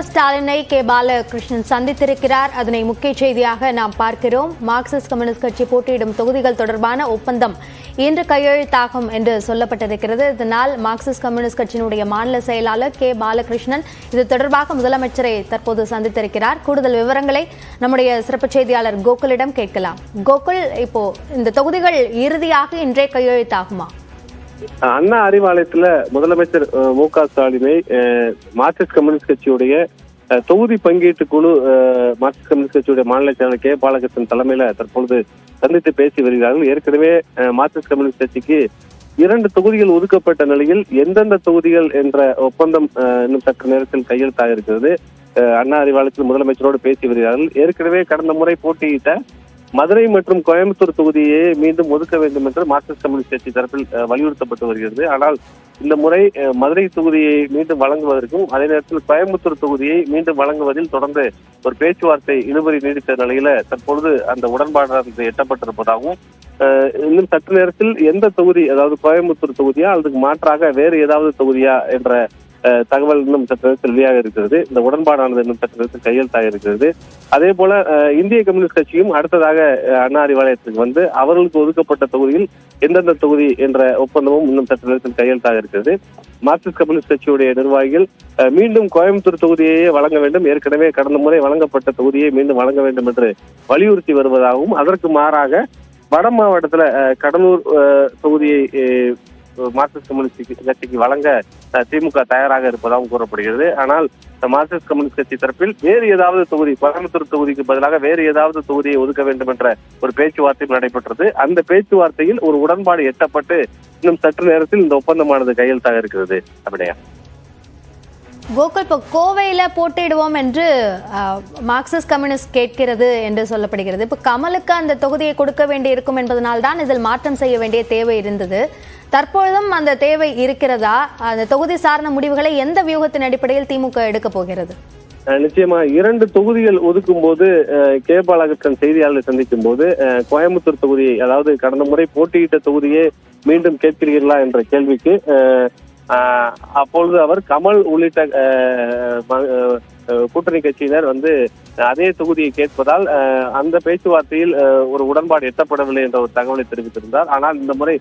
ஸ்டாலினை கே பாலகிருஷ்ணன் சந்தித்திருக்கிறார். அதனை முக்கிய செய்தியாக நாம் பார்க்கிறோம். மார்க்சிஸ்ட் கம்யூனிஸ்ட் கட்சி போட்டியிடும் தொகுதிகள் தொடர்பான ஒப்பந்தம் இன்று கையெழுத்தாகும் என்று சொல்லப்பட்டிருக்கிறது. இதனால் மார்க்சிஸ்ட் கம்யூனிஸ்ட் கட்சியினுடைய மாநில செயலாளர் கே பாலகிருஷ்ணன் இது தொடர்பாக முதலமைச்சரை தற்போது சந்தித்திருக்கிறார். கூடுதல் விவரங்களை நம்முடைய சிறப்பு செய்தியாளர் கோகுலிடம் கேட்கலாம். கோகுல், இப்போ இந்த தொகுதிகள் இறுதியாக இன்றே கையெழுத்தாகுமா? அண்ணா அறிவாலயத்துல முதலமைச்சர் மு.க. ஸ்டாலினை மார்க்சிஸ்ட் கம்யூனிஸ்ட் கட்சியுடைய தொகுதி பங்கீட்டு குழு மார்க்சிஸ்ட் கம்யூனிஸ்ட் கட்சியுடைய மாநில செயலாளர் கே பாலகிருஷ்ணன் தலைமையில தற்பொழுது சந்தித்து பேசி வருகிறார்கள். ஏற்கனவே மார்க்சிஸ்ட் கம்யூனிஸ்ட் கட்சிக்கு 2 தொகுதிகள் ஒதுக்கப்பட்ட நிலையில் எந்தெந்த தொகுதிகள் என்ற ஒப்பந்தம் இன்னும் சற்று நேரத்தில் கையெழுத்தாக இருக்கிறது. அண்ணா அறிவாலயத்தில் முதலமைச்சரோடு பேசி வருகிறார்கள். ஏற்கனவே கடந்த முறை போட்டியிட்ட மதுரை மற்றும் கோயம்புத்தூர் தொகுதியை மீண்டும் ஒதுக்க வேண்டும் என்று மார்க்சிஸ்ட் கம்யூனிஸ்ட் கட்சி தரப்பில் வலியுறுத்தப்பட்டு வருகிறது. ஆனால் இந்த முறை மதுரை தொகுதியை மீண்டும் வழங்குவதற்கும் அதே நேரத்தில் கோயம்புத்தூர் தொகுதியை மீண்டும் வழங்குவதில் தொடர்ந்து ஒரு பேச்சுவார்த்தை இழுபறி நீடித்த நிலையில தற்பொழுது அந்த உடன்பாடு எட்டப்பட்டிருப்பதாகவும் இன்னும் சற்று நேரத்தில் எந்த தொகுதி, அதாவது கோயம்புத்தூர் தொகுதியா அல்லது மாற்றாக வேறு ஏதாவது தொகுதியா என்ற தகவல் இன்னும் சற்று நேரத்தில் வெளியாக இருக்கிறது. இந்த உடன்பாடானது இன்னும் சற்று நேரத்தில் கையெழுத்தாக இருக்கிறது. அதே போல இந்திய கம்யூனிஸ்ட் கட்சியும் அடுத்ததாக அண்ணா அறிவாலயத்துக்கு வந்து அவர்களுக்கு ஒதுக்கப்பட்ட தொகுதியில் எந்தெந்த தொகுதி என்ற ஒப்பந்தமும் இன்னும் சற்று நேரத்தில் கையெழுத்தாக இருக்கிறது. மார்க்சிஸ்ட் கம்யூனிஸ்ட் கட்சியுடைய நிர்வாகிகள் மீண்டும் கோயம்புத்தூர் தொகுதியையே வழங்க வேண்டும், ஏற்கனவே கடந்த முறை வழங்கப்பட்ட தொகுதியை மீண்டும் வழங்க வேண்டும் என்று வலியுறுத்தி வருவதாகவும், அதற்கு மாறாக வட மாவட்டத்துல கடலூர் தொகுதியை மார்க்சிஸ்ட் கம்யூனிஸ்ட் கட்சிக்கு வழங்க திமுக தயாராக இருப்பதாகவும் கூறப்படுகிறது. ஆனால் மார்க்சிஸ்ட் கம்யூனிஸ்ட் கட்சி தரப்பில் வேறு ஏதாவது தொகுதி, கோயம்புத்தூர் தொகுதிக்கு பதிலாக வேறு ஏதாவது தொகுதியை ஒதுக்க வேண்டும் என்ற ஒரு பேச்சுவார்த்தையும் நடைபெற்றது. அந்த பேச்சுவார்த்தையில் ஒரு உடன்பாடு எட்டப்பட்டு இன்னும் சற்று நேரத்தில் இந்த ஒப்பந்தமானது கையெழுத்தாக இருக்கிறது. அப்படியா கோகுல், இப்போ கோவையில போட்டியிடுவோம் என்று மார்க்சிஸ்ட் கம்யூனிஸ்ட் கேட்கிறது என்று சொல்லப்படுகிறது. இப்போ கமலுக்கு அந்த தொகுதியை கொடுக்க வேண்டி இருக்கும் என்பதனால்தான் இதில் மாற்றம் செய்ய வேண்டிய தேவை இருந்தது. தற்பொழுதும் அந்த தேவை இருக்கிறதா? அந்த தொகுதி சார்ந்த முடிவுகளை எந்த வியூகத்தின் அடிப்படையில் திமுக எடுக்க போகிறது? நிச்சயமா 2 தொகுதிகள் ஒதுக்கும் போது கே பாலகிருஷ்ணன் செய்தியாளர்களை சந்திக்கும் போது கோயம்புத்தூர் தொகுதியை, அதாவது கடந்த முறை போட்டியிட்ட தொகுதியை மீண்டும் கேட்கிறீர்களா என்ற கேள்விக்கு அப்பொழுது அவர் கமல் உள்ளிட்ட கூட்டணி கட்சியினர் வந்து அதே தொகுதியை கேட்பதால் அந்த பேச்சுவார்த்தையில் ஒரு உடன்பாடு எட்டப்படவில்லை என்ற ஒரு தகவலை தெரிவித்திருந்தார். ஆனால் இந்த முறை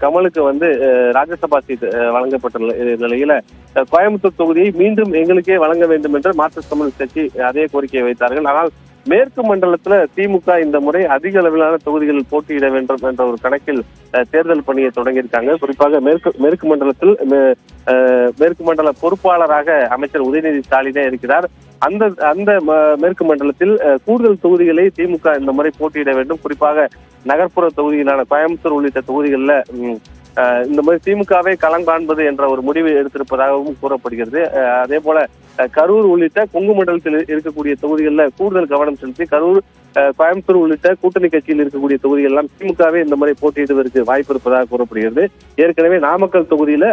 கமலுக்கு வந்து ராஜ்யசபா சீட் வழங்கப்பட்ட நிலையில கோயம்புத்தூர் தொகுதியை மீண்டும் எங்களுக்கே வழங்க வேண்டும் என்று மார்க்சிஸ்ட் கம்யூனிஸ்ட் கட்சி அதே கோரிக்கையை வைத்தார்கள். ஆனால் மேற்கு மண்டலத்துல திமுக இந்த முறை அதிக அளவிலான தொகுதிகளில் போட்டியிட வேண்டும் என்ற ஒரு கணக்கில் தேர்தல் பணியை தொடங்கியிருக்காங்க. குறிப்பாக மேற்கு மண்டலத்தில் மேற்கு மண்டல பொறுப்பாளராக அமைச்சர் உதயநிதி ஸ்டாலினே இருக்கிறார். அந்த மேற்கு மண்டலத்தில் கூடுதல் தொகுதிகளை திமுக இந்த முறை போட்டியிட வேண்டும். குறிப்பாக நகர்ப்புற தொகுதிகளான கோயம்புத்தூர் உள்ளிட்ட தொகுதிகளில் இந்த மாதிரி திமுகவை களம் காண்பது என்ற ஒரு முடிவு எடுத்திருப்பதாகவும் கூறப்படுகிறது. அதே போல கரூர் உள்ளிட்ட கொங்கு மண்டலத்தில் இருக்கக்கூடிய தொகுதிகளில் கூடுதல் கவனம் செலுத்தி கரூர், கோயம்புத்தூர் உள்ளிட்ட கூட்டணி கட்சியில் இருக்கக்கூடிய தொகுதிகள் எல்லாம் திமுகவே இந்த முறை போட்டியிடுவதற்கு வாய்ப்பு இருப்பதாக கூறப்படுகிறது. ஏற்கனவே நாமக்கல் தொகுதியில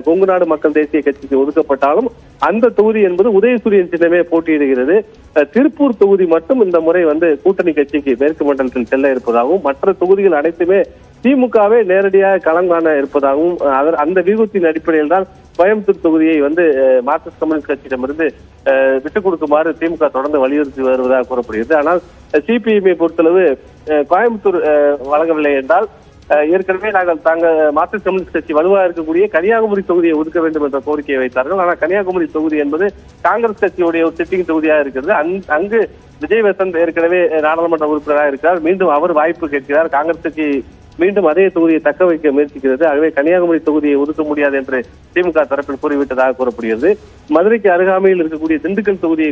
கொங்கு நாடு மக்கள் தேசிய கட்சிக்கு ஒதுக்கப்பட்டாலும் அந்த தொகுதி என்பது உதயசூரியன் சின்னமே போட்டியிடுகிறது. திருப்பூர் தொகுதி மட்டும் இந்த முறை வந்து கூட்டணி கட்சிக்கு மேற்கு மண்டலத்தில் செல்ல இருப்பதாகவும், மற்ற தொகுதிகள் அனைத்துமே திமுகவே நேரடியாக களம் காண இருப்பதாகவும், அந்த வியூகத்தின் அடிப்படையில் தான் கோயம்புத்தூர் தொகுதியை வந்து மார்க்சிஸ்ட் கம்யூனிஸ்ட் கட்சியிடமிருந்து விட்டுக் கொடுக்குமாறு திமுக தொடர்ந்து வலியுறுத்தி வருவதாக கூறப்படுகிறது. ஆனால் சிபிஎம்ஐ பொறுத்தளவு கோயம்புத்தூர் வழங்கவில்லை என்றால் ஏற்கனவே மார்க்சிஸ்ட் கம்யூனிஸ்ட் கட்சி வலுவாக இருக்கக்கூடிய கன்னியாகுமரி தொகுதியை ஒதுக்க வேண்டும் என்ற கோரிக்கையை வைத்தார்கள். ஆனால் கன்னியாகுமரி தொகுதி என்பது காங்கிரஸ் கட்சியுடைய ஒரு சிட்டிங் தொகுதியாக இருக்கிறது. அங்கு விஜய் வசந்த் ஏற்கனவே நாடாளுமன்ற உறுப்பினராக இருக்கிறார். மீண்டும் அவர் வாய்ப்பு கேட்கிறார். காங்கிரஸ் கட்சி மீண்டும் அதே தொகுதியை தக்க வைக்க முயற்சிக்கிறது. ஆகவே கன்னியாகுமரி தொகுதியை ஒதுக்க முடியாது என்று திமுக தரப்பில் கூறிவிட்டதாக கூறப்படுகிறது. மதுரைக்கு அருகாமையில் இருக்கக்கூடிய திண்டுக்கல் தொகுதியை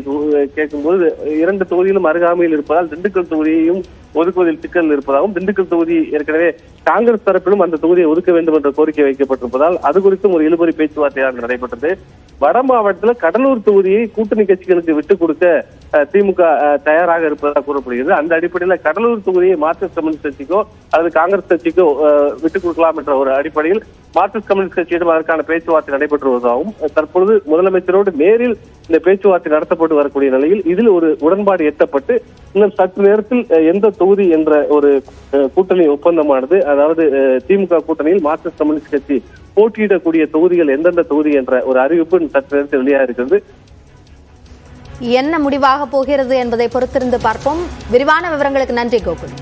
கேட்கும்போது 2 தொகுதியிலும் அருகாமையில் இருப்பதால் திண்டுக்கல் தொகுதியையும் ஒதுக்குவதில் சிக்கல் இருப்பதாகவும், திண்டுக்கல் தொகுதி ஏற்கனவே காங்கிரஸ் தரப்பிலும் அந்த தொகுதியை ஒதுக்க வேண்டும் என்ற கோரிக்கை வைக்கப்பட்டிருப்பதால் அது குறித்தும் ஒரு இழுபறி பேச்சுவார்த்தையாக நடைபெற்றது. வட மாவட்டத்தில் கடலூர் தொகுதியை கூட்டணி கட்சிகளுக்கு விட்டுக் கொடுக்க திமுக தயாராக இருப்பதாக கூறப்படுகிறது. அந்த அடிப்படையில் கடலூர் தொகுதியை மார்க்சிஸ்ட் கம்யூனிஸ்ட் கட்சிக்கோ அல்லது காங்கிரஸ் கட்சிக்கோ விட்டுக் கொடுக்கலாம் என்ற ஒரு அடிப்படையில் மார்க்சிஸ்ட் கம்யூனிஸ்ட் கட்சியிடம் அதற்கான பேச்சுவார்த்தை நடைபெற்று வருவதாகவும், தற்பொழுது முதலமைச்சரோடு நேரில் இந்த பேச்சுவார்த்தை நடத்தப்பட்டு வரக்கூடிய நிலையில் இதில் ஒரு உடன்பாடு எட்டப்பட்டு இன்னும் சற்று நேரத்தில் எந்த தொகுதி என்ற ஒரு கூட்டணி ஒப்பந்தமானது, அதாவது திமுக கூட்டணியில் மார்க்சிஸ்ட் கம்யூனிஸ்ட் கட்சி போட்டியிடக்கூடிய தொகுதிகள் எந்தெந்த தொகுதி என்ற ஒரு அறிவிப்பு சற்று நேரத்தில் வெளியாக இருக்கிறது. என்ன முடிவாக போகிறது என்பதை பொறுத்திருந்து பார்ப்போம். விரிவான விவரங்களுக்கு நன்றி கோகுல்.